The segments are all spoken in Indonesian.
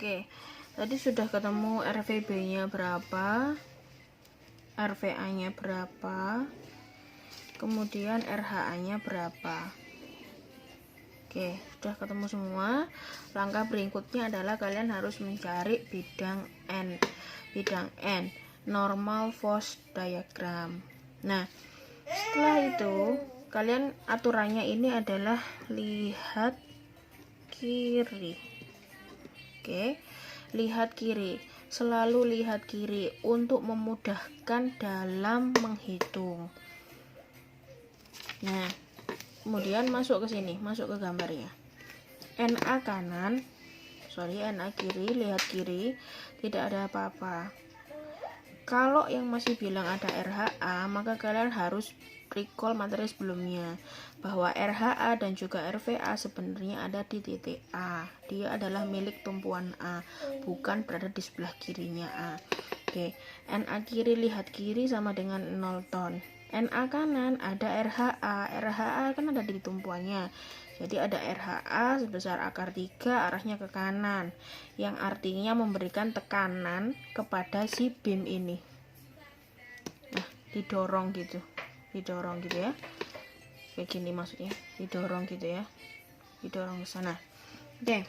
Oke, tadi sudah ketemu RVB-nya berapa, RVA-nya berapa, kemudian RHA-nya berapa. Oke, sudah ketemu semua. Langkah berikutnya adalah kalian harus mencari bidang N. Bidang N, normal force diagram. Nah, setelah itu kalian aturannya ini adalah lihat kiri. Oke, lihat kiri, selalu lihat kiri untuk memudahkan dalam menghitung. Nah, kemudian masuk ke sini, masuk ke gambarnya. NA kanan, NA kiri, lihat kiri, tidak ada apa-apa. Kalau yang masih bilang ada RHA, maka kalian harus recall materi sebelumnya bahwa RHA dan juga RVA sebenarnya ada di titik A. Dia adalah milik tumpuan A, bukan berada di sebelah kirinya A. Oke, NA kiri lihat kiri sama dengan 0 ton. NA kanan ada RHA. RHA kan ada di tumpuannya. Jadi ada RHA sebesar akar 3 arahnya ke kanan, yang artinya memberikan tekanan kepada si beam ini. Nah, didorong gitu ya, kayak gini maksudnya, didorong gitu ya, didorong ke sana. Oke,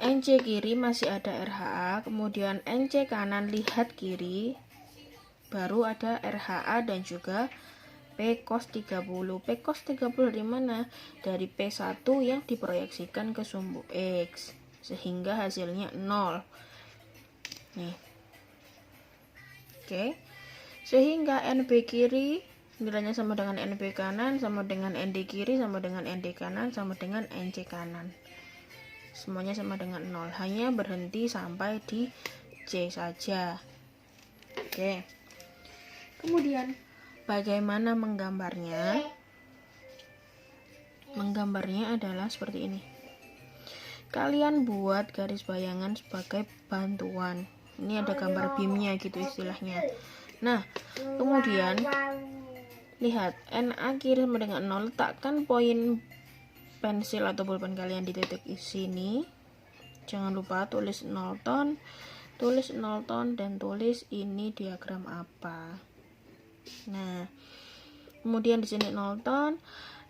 NC kiri masih ada RHA, kemudian NC kanan lihat kiri, baru ada RHA dan juga P cos 30. P cos 30 dari mana? Dari P1 yang diproyeksikan ke sumbu X, sehingga hasilnya 0. Nih. Oke. Sehingga NB kiri nilainya sama dengan NB kanan, sama dengan ND kiri, sama dengan ND kanan, sama dengan NC kanan. Semuanya sama dengan 0. Hanya berhenti sampai di C saja. Oke. Kemudian bagaimana menggambarnya? Menggambarnya adalah seperti ini. Kalian buat garis bayangan sebagai bantuan. Ini ada gambar beamnya gitu istilahnya. Nah, kemudian lihat NA kiri sama dengan 0, letakkan poin pensil atau pulpen kalian di titik sini. Jangan lupa tulis 0 ton, dan tulis ini diagram apa. Nah, kemudian di sini 0 ton,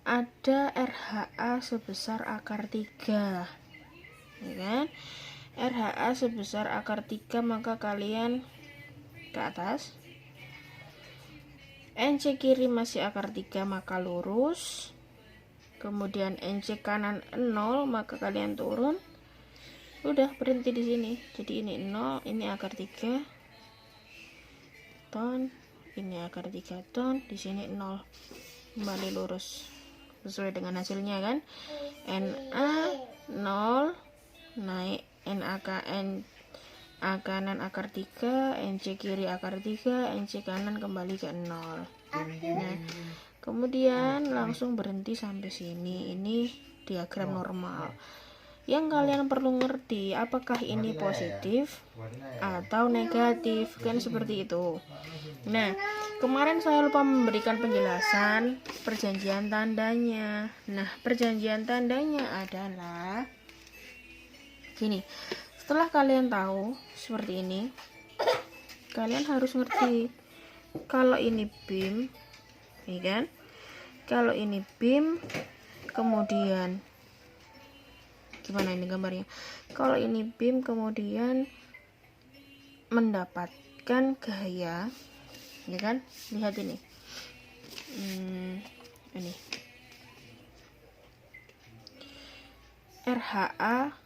ada RHA sebesar akar 3. Ya kan? RHA sebesar akar 3, maka kalian ke atas. NC kiri masih akar 3, maka lurus. Kemudian NC kanan 0, maka kalian turun. Udah, berhenti di sini. Jadi ini 0, ini akar 3 ton, ini akar 3 ton, di sini 0. Kembali lurus sesuai dengan hasilnya kan. NA 0 naik NA kanan akar 3, NC kiri akar 3, NC kanan kembali ke 0. Nah, kemudian langsung berhenti sampai sini. Ini diagram normal. Yang kalian perlu ngerti, apakah ini positif atau negatif, kan seperti itu. Nah, kemarin saya lupa memberikan penjelasan perjanjian tandanya. Nah, perjanjian tandanya adalah gini. Setelah kalian tahu seperti ini, kalian harus ngerti kalau ini beam, ya kan? Kalau ini beam, kemudian gimana ini gambarnya? Kalau ini beam kemudian mendapatkan gaya, ya kan? Lihat ini. Ini RHA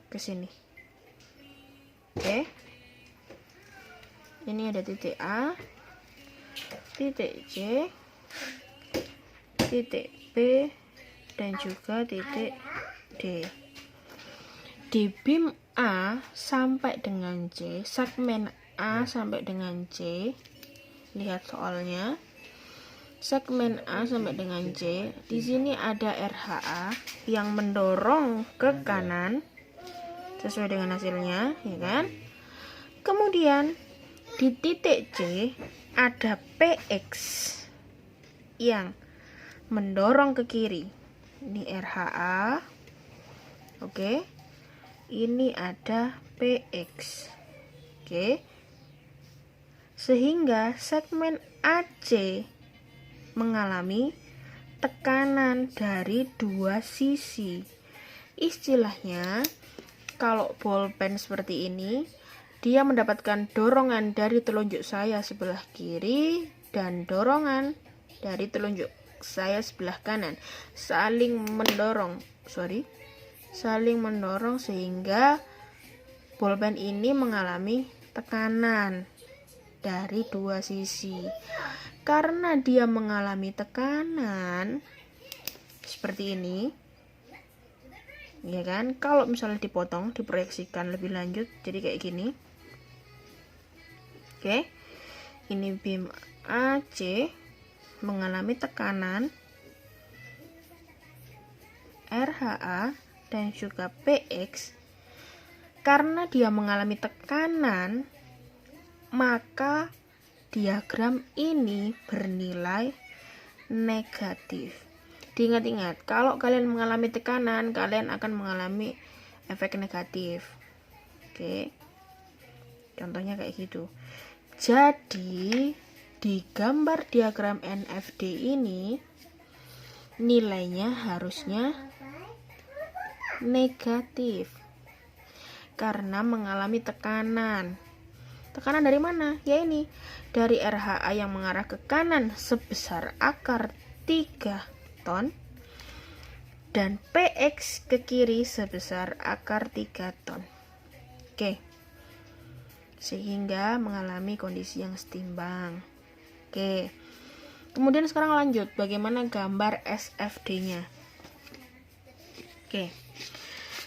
ke sini. Oke. Ini ada titik A, titik C, titik B, dan juga titik D. Di beam A sampai dengan C, segmen A sampai dengan C, lihat soalnya. Segmen A sampai dengan C, di sini ada RHA yang mendorong ke kanan sesuai dengan hasilnya, ya kan? Kemudian di titik C ada PX yang mendorong ke kiri. Ini RHA. Oke. ini ada PX. Oke. Sehingga segmen AC mengalami tekanan dari dua sisi. Istilahnya, kalau bolpen seperti ini, dia mendapatkan dorongan dari telunjuk saya sebelah kiri dan dorongan dari telunjuk saya sebelah kanan, saling mendorong sehingga bolpen ini mengalami tekanan dari dua sisi. Karena dia mengalami tekanan seperti ini, ya kan? Kalau misalnya dipotong, diproyeksikan lebih lanjut, jadi kayak gini. Oke, ini beam AC mengalami tekanan RHA dan juga PX. Karena dia mengalami tekanan, maka diagram ini bernilai negatif. Diingat-ingat, kalau kalian mengalami tekanan, kalian akan mengalami efek negatif. Oke, contohnya kayak gitu. Jadi di gambar diagram NFD ini nilainya harusnya negatif karena mengalami tekanan. Tekanan dari mana? Ya ini, dari RHA yang mengarah ke kanan sebesar akar 3 ton dan PX ke kiri sebesar akar 3 ton. Oke. Sehingga mengalami kondisi yang setimbang. Oke. Kemudian sekarang lanjut, bagaimana gambar SFD-nya? Oke.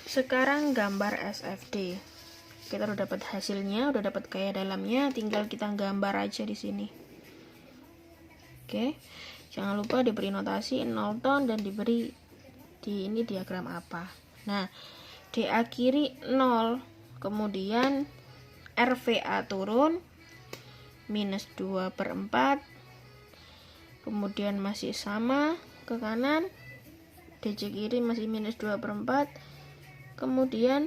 Sekarang gambar SFD. Kita udah dapat hasilnya, udah dapat gaya dalamnya, tinggal kita gambar aja di sini. Oke. Jangan lupa diberi notasi 0 ton dan diberi di ini diagram apa. Nah, DA kiri 0, kemudian RVA turun minus 2/4, kemudian masih sama ke kanan, DC kiri masih minus 2/4, kemudian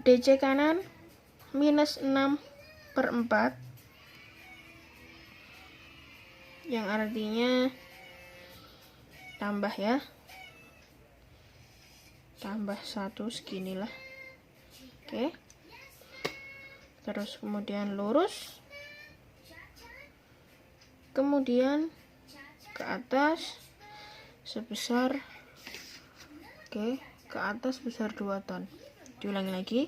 DC kanan minus 6/4, yang artinya tambah ya, tambah 1 seginilah. Oke, terus kemudian lurus, kemudian ke atas sebesar ke atas sebesar 2 ton. Diulangi lagi,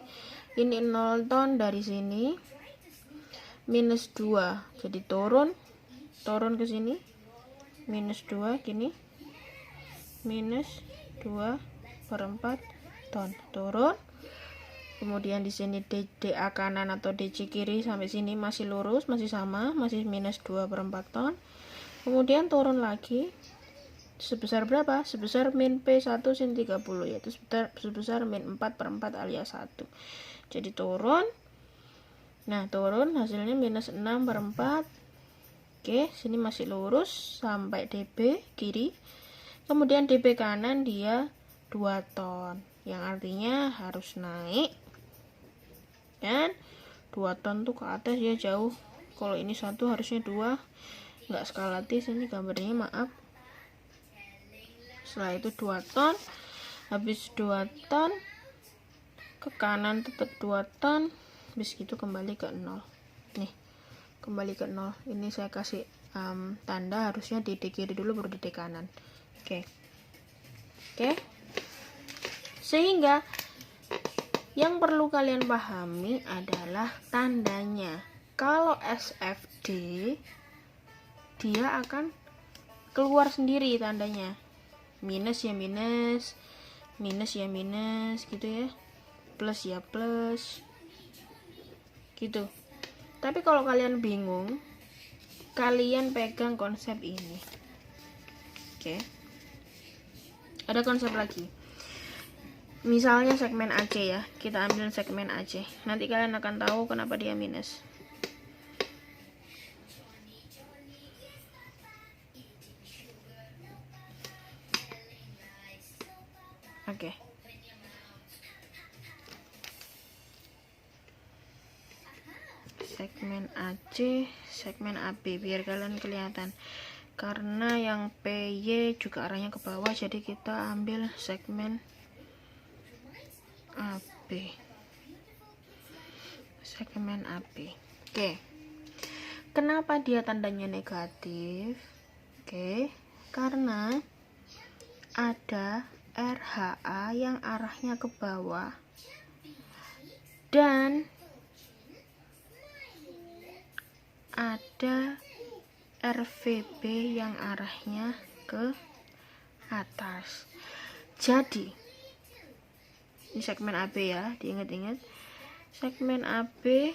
ini 0 ton dari sini minus 2, jadi turun ke sini minus 2, gini minus 2/4 ton, turun. Kemudian di sini DA kanan atau DC kiri sampai sini masih lurus, masih sama, masih minus 2/4 ton. Kemudian turun lagi sebesar berapa? Sebesar min P1 sin 30, yaitu sebesar min 4/4 alias 1. Jadi turun. Nah, turun hasilnya minus 6/4. Oke, sini masih lurus sampai DB kiri. Kemudian DB kanan dia 2 ton, yang artinya harus naik. Dan 2 ton tuh ke atas ya, jauh. Kalau ini 1 harusnya 2. Nggak skalatis ini gambarnya, maaf. Setelah itu 2 ton. Habis 2 ton ke kanan tetap 2 ton. Habis gitu kembali ke 0. Nih, kembali ke 0. Ini saya kasih tanda, harusnya DD kiri dulu baru DD kanan. Oke. Sehingga yang perlu kalian pahami adalah tandanya. Kalau SFD, dia akan keluar sendiri tandanya. Minus ya minus, minus ya minus gitu ya, plus ya plus gitu. Tapi kalau kalian bingung, kalian pegang konsep ini. Oke. Ada konsep lagi. Misalnya segmen AC ya, kita ambil segmen AC. Nanti kalian akan tahu kenapa dia minus. Oke. segmen AC, segmen AB, biar kalian kelihatan. Karena yang PY juga arahnya ke bawah, jadi kita ambil segmen AB. Segmen AB. Oke. Kenapa dia tandanya negatif? Oke, karena ada RHA yang arahnya ke bawah dan ada RVB yang arahnya ke atas. Jadi ini segmen AB ya, diingat-ingat segmen AB.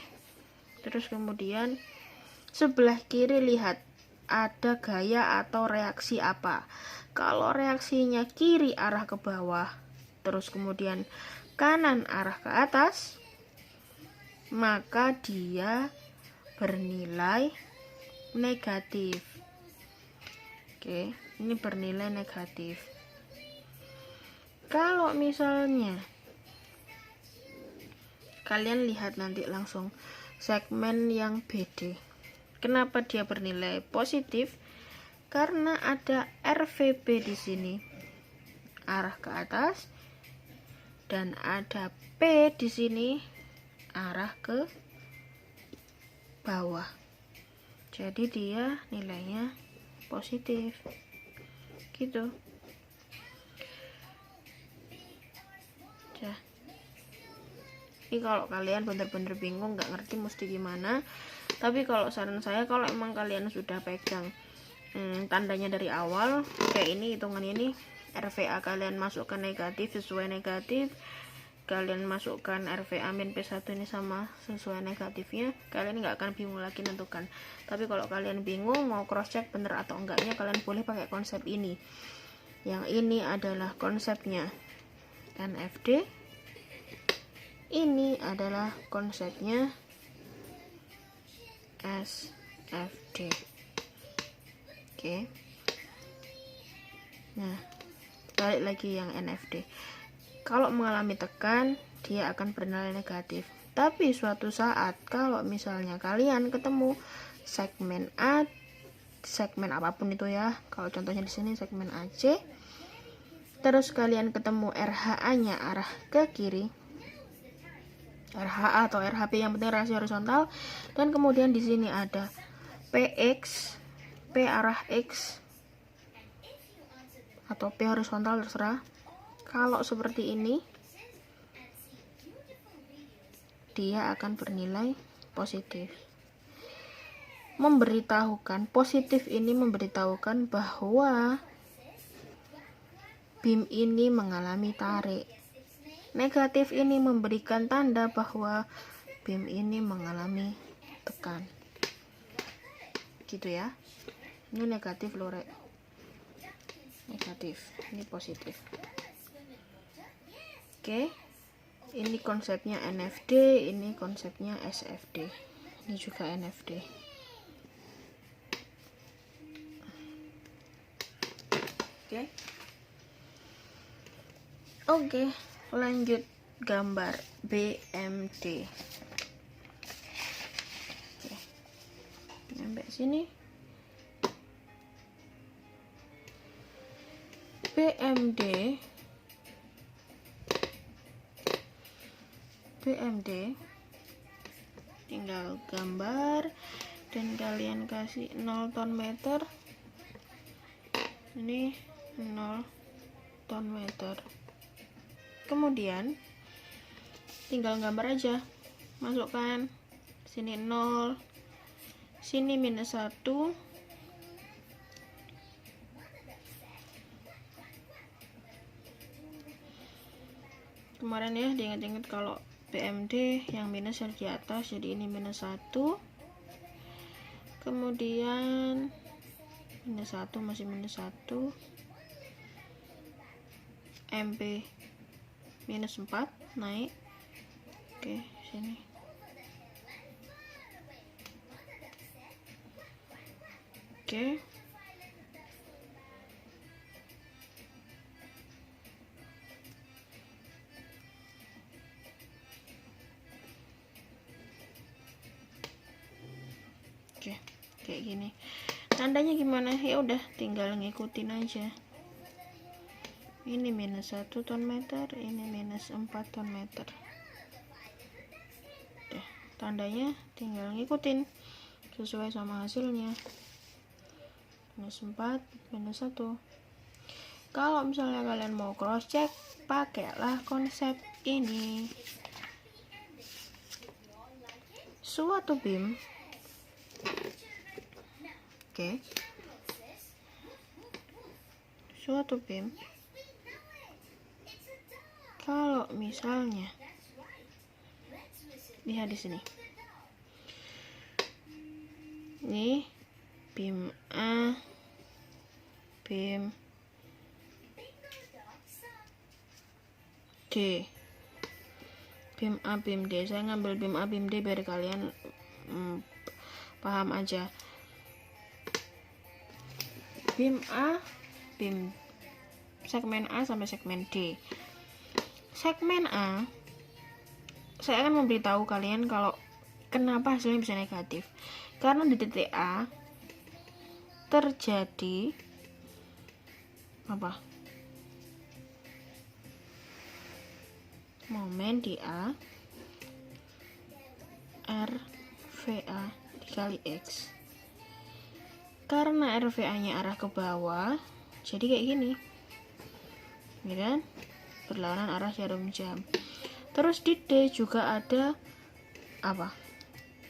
Terus kemudian sebelah kiri, lihat ada gaya atau reaksi apa. Kalau reaksinya kiri arah ke bawah, terus kemudian kanan arah ke atas, maka dia bernilai negatif. Oke, ini bernilai negatif. Kalau misalnya kalian lihat nanti langsung segmen yang BD, kenapa dia bernilai positif? Karena ada RVB di sini arah ke atas dan ada P di sini arah ke bawah. Jadi dia nilainya positif. Gitu. Ini kalau kalian bener-bener bingung nggak ngerti mesti gimana, tapi kalau saran saya, kalau emang kalian sudah pegang tandanya dari awal kayak ini, hitungan ini RVA kalian masukkan negatif sesuai negatif, kalian masukkan RVA min P1 ini sama sesuai negatifnya, kalian nggak akan bingung lagi nentukan. Tapi kalau kalian bingung mau cross check bener atau enggaknya, kalian boleh pakai konsep ini. Yang ini adalah konsepnya NFD, ini adalah konsepnya SFD. Oke. Nah, balik lagi yang NFD. Kalau mengalami tekan, dia akan bernilai negatif. Tapi suatu saat kalau misalnya kalian ketemu segmen A, segmen apapun itu ya, kalau contohnya di sini segmen AC, terus kalian ketemu RHA-nya arah ke kiri, RHA atau RHP yang penting reaksi horizontal, dan kemudian di sini ada PX, P arah X atau P horizontal, terserah. Kalau seperti ini, dia akan bernilai positif. Memberitahukan positif ini memberitahukan bahwa beam ini mengalami tarik. Negatif ini memberikan tanda bahwa beam ini mengalami tekan. Gitu ya. Ini negatif loh, Rek. Negatif, ini positif. Oke. Ini konsepnya NFD, ini konsepnya SFD. Ini juga NFD. Oke. Oke, lanjut gambar BMD. Oke. Sampai sini. BMD tinggal gambar dan kalian kasih 0 ton meter, ini 0 ton meter, kemudian tinggal gambar aja, masukkan sini 0, sini minus 1, kemarin ya diingat-ingat kalau BMD yang minus yang di atas, jadi ini minus 1, kemudian minus 1 masih minus 1, MP minus 4 naik. Oke, sini oke. kayak gini. Tandanya gimana? Ya udah tinggal ngikutin aja. Ini minus 1 ton meter, ini minus 4 ton meter. Udah, tandanya tinggal ngikutin sesuai sama hasilnya. Minus 4, minus 1. Kalau misalnya kalian mau cross check, pakailah konsep ini. Suatu beam, suatu beam, kalau misalnya lihat di sini, ini beam A, beam D, beam A, beam D. Saya ngambil beam A, beam D biar kalian paham aja. Beam A, beam segmen A sampai segmen D. Segmen A, saya akan memberitahu kalian kalau kenapa hasilnya bisa negatif. Karena di titik A terjadi apa? Momen di A, RVA dikali X. Karena RVA-nya arah ke bawah, jadi kayak gini. Ya kan? Berlawanan arah jarum jam. Terus di D juga ada apa?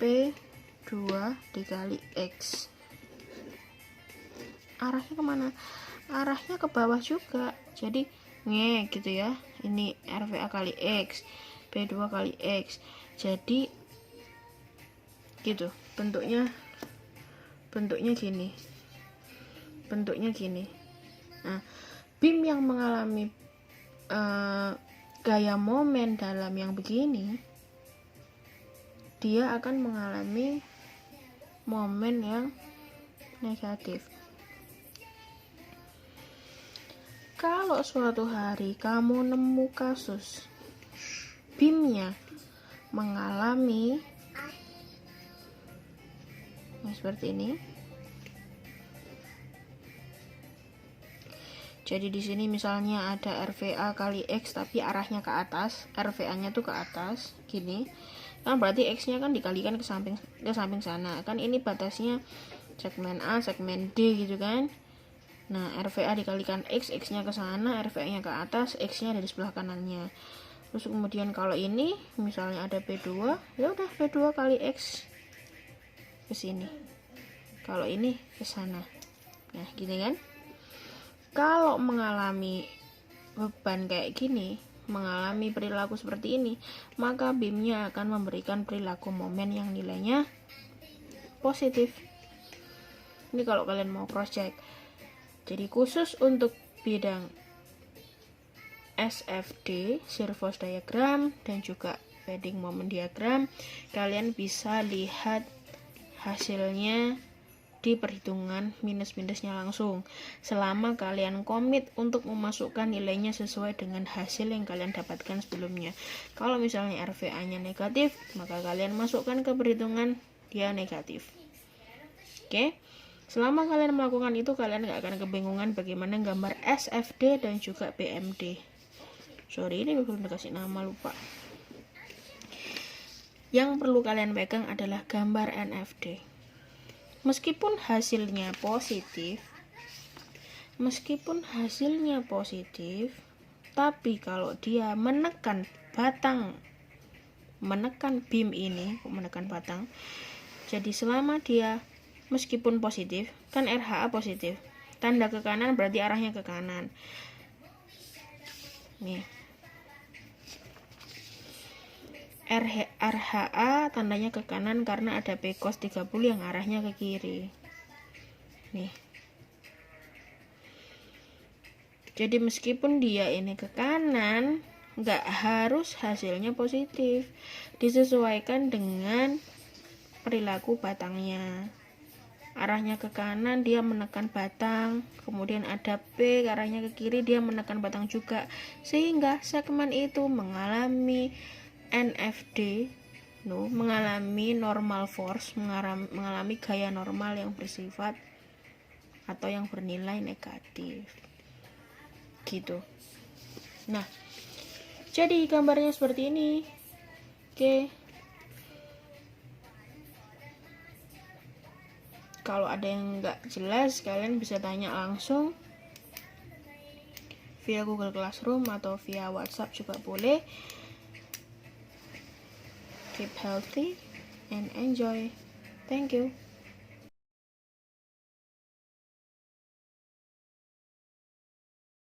P2 dikali X. Arahnya kemana? Arahnya ke bawah juga. Jadi gitu ya. Ini RVA kali X, P2 kali X. Jadi gitu bentuknya gini. Nah, beam yang mengalami gaya momen dalam yang begini, dia akan mengalami momen yang negatif. Kalau suatu hari kamu nemu kasus beamnya mengalami seperti ini. Jadi di sini misalnya ada RVA kali X tapi arahnya ke atas, RVA-nya tuh ke atas, gini. Kan berarti X-nya kan dikalikan ke samping sana. Kan ini batasnya segmen A, segmen D gitu kan. Nah, RVA dikalikan X, X-nya ke sana, RVA-nya ke atas, X-nya ada di sebelah kanannya. Terus kemudian kalau ini misalnya ada P2, ya udah P2 kali X ke sini. Kalau ini ke sana. Nah, gini kan? Kalau mengalami beban kayak gini, mengalami perilaku seperti ini, maka beamnya akan memberikan perilaku momen yang nilainya positif. Ini kalau kalian mau cross check. Jadi khusus untuk bidang SFD, servos diagram, dan juga bending moment diagram, kalian bisa lihat hasilnya di perhitungan minus-minusnya langsung. Selama kalian komit untuk memasukkan nilainya sesuai dengan hasil yang kalian dapatkan sebelumnya. Kalau misalnya RVA-nya negatif, maka kalian masukkan ke perhitungan dia negatif. Oke? Selama kalian melakukan itu, kalian gak akan kebingungan bagaimana gambar SFD dan juga BMD. Sorry, ini belum dikasih nama, lupa. Yang perlu kalian pegang adalah gambar NFD. Meskipun hasilnya positif, tapi kalau dia menekan beam ini, menekan batang, jadi selama dia meskipun positif, kan RHA positif, tanda ke kanan berarti arahnya ke kanan. Nih, RHA tandanya ke kanan karena ada P cos 30 yang arahnya ke kiri. Nih. Jadi meskipun dia ini ke kanan, nggak harus hasilnya positif. Disesuaikan dengan perilaku batangnya. Arahnya ke kanan dia menekan batang, kemudian ada P arahnya ke kiri dia menekan batang juga, sehingga segmen itu mengalami NFD mengalami normal force, mengalami gaya normal yang bersifat atau yang bernilai negatif gitu. Nah, jadi gambarnya seperti ini. Oke. Kalau ada yang nggak jelas, kalian bisa tanya langsung via Google Classroom atau via WhatsApp juga boleh. Keep healthy and enjoy. Thank you.